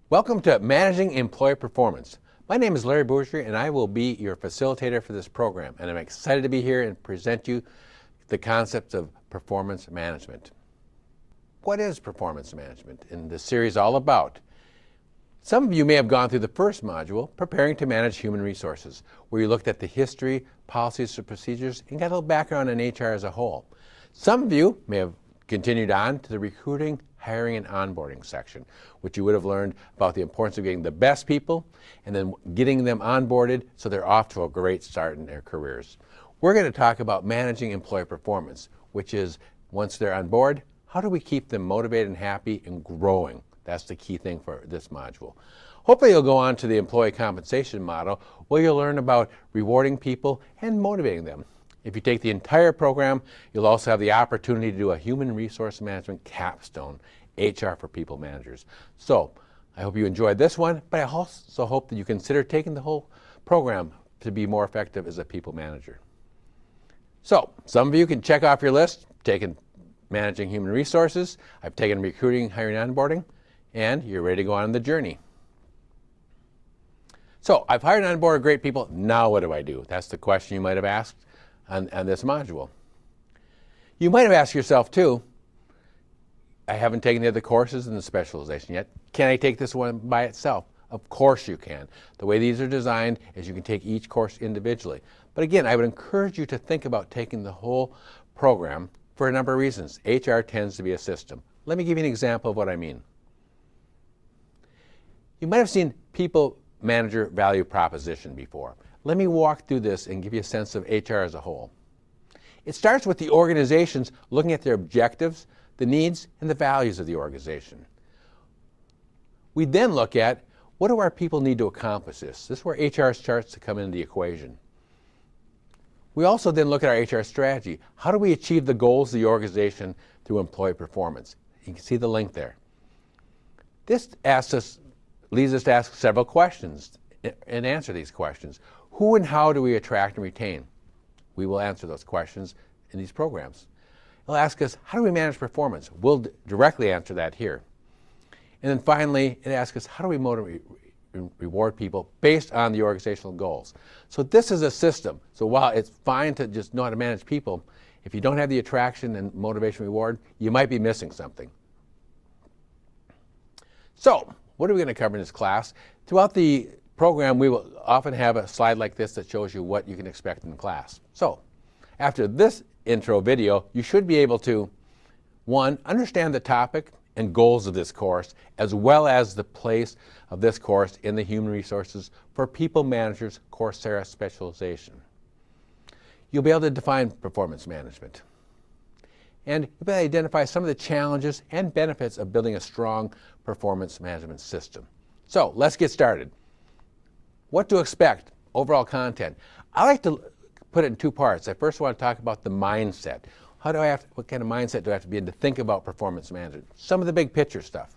Welcome to Managing Employee Performance. My name is Larry Bourgeois and I will be your facilitator for this program, and I'm excited to be here and present you the concepts of performance management. What is performance management and this series all about? Some of you may have gone through the first module, Preparing to Manage Human Resources, where you looked at the history, policies, and procedures, and got a little background on HR as a whole. Some of you may have continued on to the recruiting, hiring, and onboarding section, which you would have learned about the importance of getting the best people and then getting them onboarded so they're off to a great start in their careers. We're going to talk about managing employee performance, which is once they're on board, how do we keep them motivated and happy and growing? That's the key thing for this module. Hopefully you'll go on to the employee compensation model where you'll learn about rewarding people and motivating them. If you take the entire program, you'll also have the opportunity to do a human resource management capstone, HR for people managers. So I hope you enjoyed this one, but I also hope that you consider taking the whole program to be more effective as a people manager. So some of you can check off your list, taken managing human resources, I've taken recruiting, hiring, onboarding, and you're ready to go on the journey. So I've hired and onboarded great people, now what do I do? That's the question you might have asked on this module. You might have asked yourself too, I haven't taken the other courses in the specialization yet. Can I take this one by itself? Of course you can. The way these are designed is you can take each course individually. But again, I would encourage you to think about taking the whole program for a number of reasons. HR tends to be a system. Let me give you an example of what I mean. You might have seen people manager value proposition before. Let me walk through this and give you a sense of HR as a whole. It starts with the organizations looking at their objectives, the needs, and the values of the organization. We then look at what do our people need to accomplish this. This is where HR starts to come into the equation. We also then look at our HR strategy. How do we achieve the goals of the organization through employee performance? You can see the link there. This leads us to ask several questions and answer these questions. Who and how do we attract and retain? We will answer those questions in these programs. It'll ask us, how do we manage performance? We'll directly answer that here. And then finally, it asks us, how do we motivate and reward people based on the organizational goals? So this is a system. So while it's fine to just know how to manage people, if you don't have the attraction and motivation reward, you might be missing something. So what are we going to cover in this class? Throughout the program, we will often have a slide like this that shows you what you can expect in class. So after this intro video, you should be able to, one, understand the topic and goals of this course, as well as the place of this course in the Human Resources for People Managers Coursera specialization. You'll be able to define performance management. And you'll be able to identify some of the challenges and benefits of building a strong performance management system. So let's get started. What to expect, overall content. I like to put it in two parts. I first want to talk about the mindset. What kind of mindset do I have to be in to think about performance management? Some of the big picture stuff.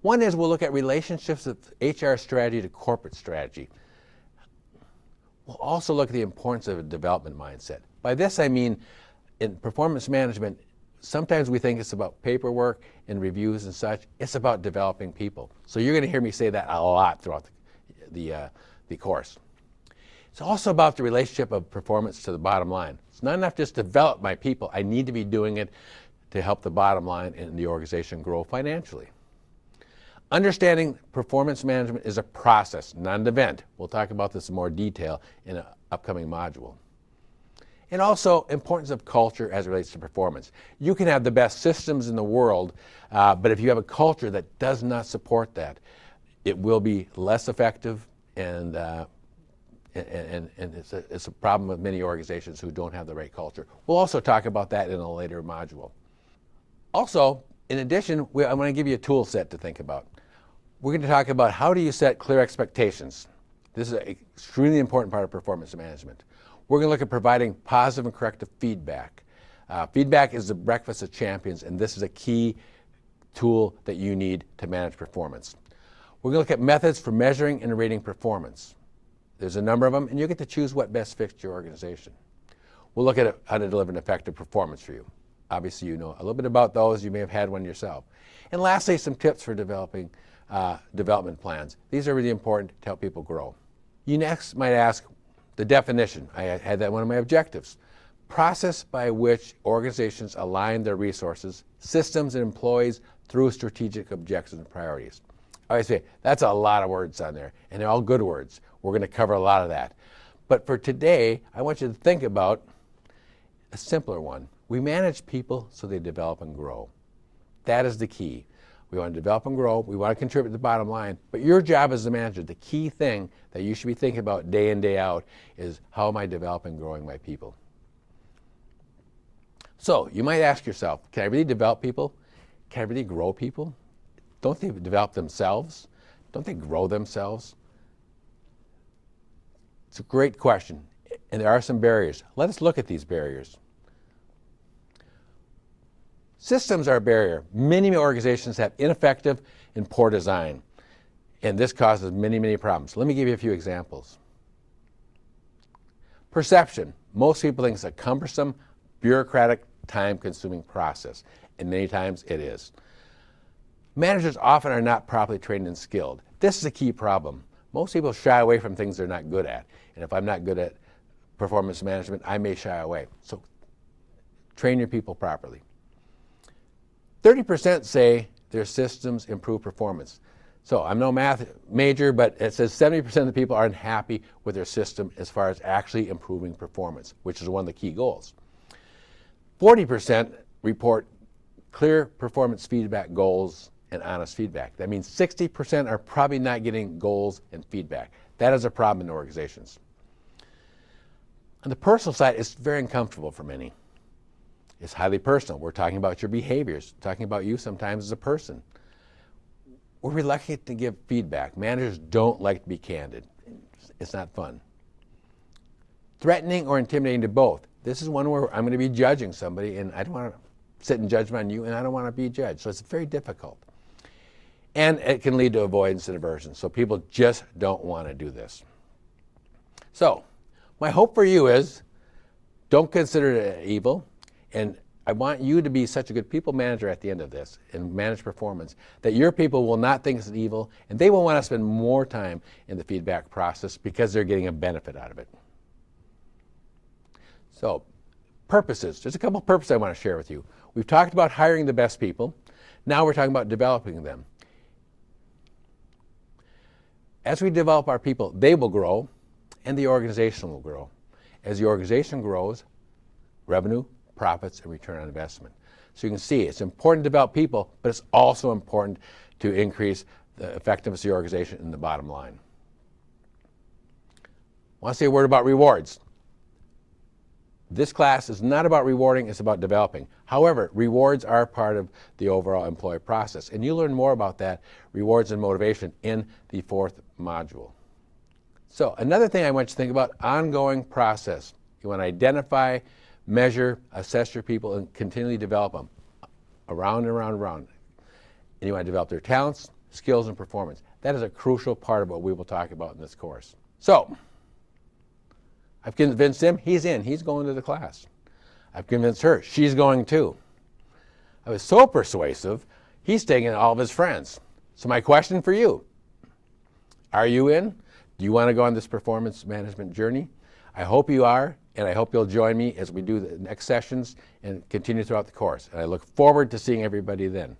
One is we'll look at relationships of HR strategy to corporate strategy. We'll also look at the importance of a development mindset. By this I mean in performance management, sometimes we think it's about paperwork and reviews and such. It's about developing people. So you're going to hear me say that a lot throughout the course. It's also about the relationship of performance to the bottom line. It's not enough just to develop my people. I need to be doing it to help the bottom line and the organization grow financially. Understanding performance management is a process, not an event. We'll talk about this in more detail in an upcoming module. And also importance of culture as it relates to performance. You can have the best systems in the world, but if you have a culture that does not support that, it will be less effective, and it's a problem with many organizations who don't have the right culture. We'll also talk about that in a later module. Also, in addition, I want to give you a tool set to think about. We're going to talk about how do you set clear expectations. This is an extremely important part of performance management. We're going to look at providing positive and corrective feedback. Feedback is the breakfast of champions, and this is a key tool that you need to manage performance. We're going to look at methods for measuring and rating performance. There's a number of them, and you get to choose what best fits your organization. We'll look at how to deliver an effective performance for you. Obviously, you know a little bit about those. You may have had one yourself. And lastly, some tips for developing development plans. These are really important to help people grow. You next might ask the definition. I had that one of my objectives. Process by which organizations align their resources, systems, and employees through strategic objectives and priorities. I say that's a lot of words on there, and they're all good words. We're going to cover a lot of that. But for today, I want you to think about a simpler one. We manage people so they develop and grow. That is the key. We want to develop and grow. We want to contribute to the bottom line. But your job as the manager, the key thing that you should be thinking about day in, day out is how am I developing and growing my people? So you might ask yourself, can I really develop people? Can I really grow people? Don't they develop themselves? Don't they grow themselves? It's a great question, and there are some barriers. Let us look at these barriers. Systems are a barrier. Many organizations have ineffective and poor design, and this causes many, many problems. Let me give you a few examples. Perception. Most people think it's a cumbersome, bureaucratic, time-consuming process, and many times it is. Managers often are not properly trained and skilled. This is a key problem. Most people shy away from things they're not good at, and if I'm not good at performance management, I may shy away. So train your people properly. 30% say their systems improve performance. So I'm no math major, but it says 70% of the people are unhappy with their system as far as actually improving performance, which is one of the key goals. 40% report clear performance feedback goals and honest feedback. That means 60% are probably not getting goals and feedback. That is a problem in organizations. On the personal side, it's very uncomfortable for many. It's highly personal. We're talking about your behaviors, talking about you sometimes as a person. We're reluctant to give feedback. Managers don't like to be candid. It's not fun. Threatening or intimidating to both. This is one where I'm going to be judging somebody, and I don't want to sit in judgment on you, and I don't want to be judged. So it's very difficult. And it can lead to avoidance and aversion. So people just don't want to do this. So my hope for you is don't consider it evil. And I want you to be such a good people manager at the end of this and manage performance that your people will not think it's evil, and they will want to spend more time in the feedback process because they're getting a benefit out of it. So purposes. There's a couple of purposes I want to share with you. We've talked about hiring the best people. Now we're talking about developing them. As we develop our people, they will grow and the organization will grow. As the organization grows, revenue, profits, and return on investment. So you can see it's important to develop people, but it's also important to increase the effectiveness of the organization and the bottom line. I want to say a word about rewards. This class is not about rewarding, it's about developing. However, rewards are part of the overall employee process, and you'll learn more about that, rewards and motivation, in the 4th module. So another thing I want you to think about, ongoing process. You want to identify, measure, assess your people, and continually develop them around and around and around. And you want to develop their talents, skills, and performance. That is a crucial part of what we will talk about in this course. So I've convinced him, he's in, he's going to the class. I've convinced her, she's going too. I was so persuasive, he's taking all of his friends. So my question for you, are you in? Do you want to go on this performance management journey? I hope you are, and I hope you'll join me as we do the next sessions and continue throughout the course. And I look forward to seeing everybody then.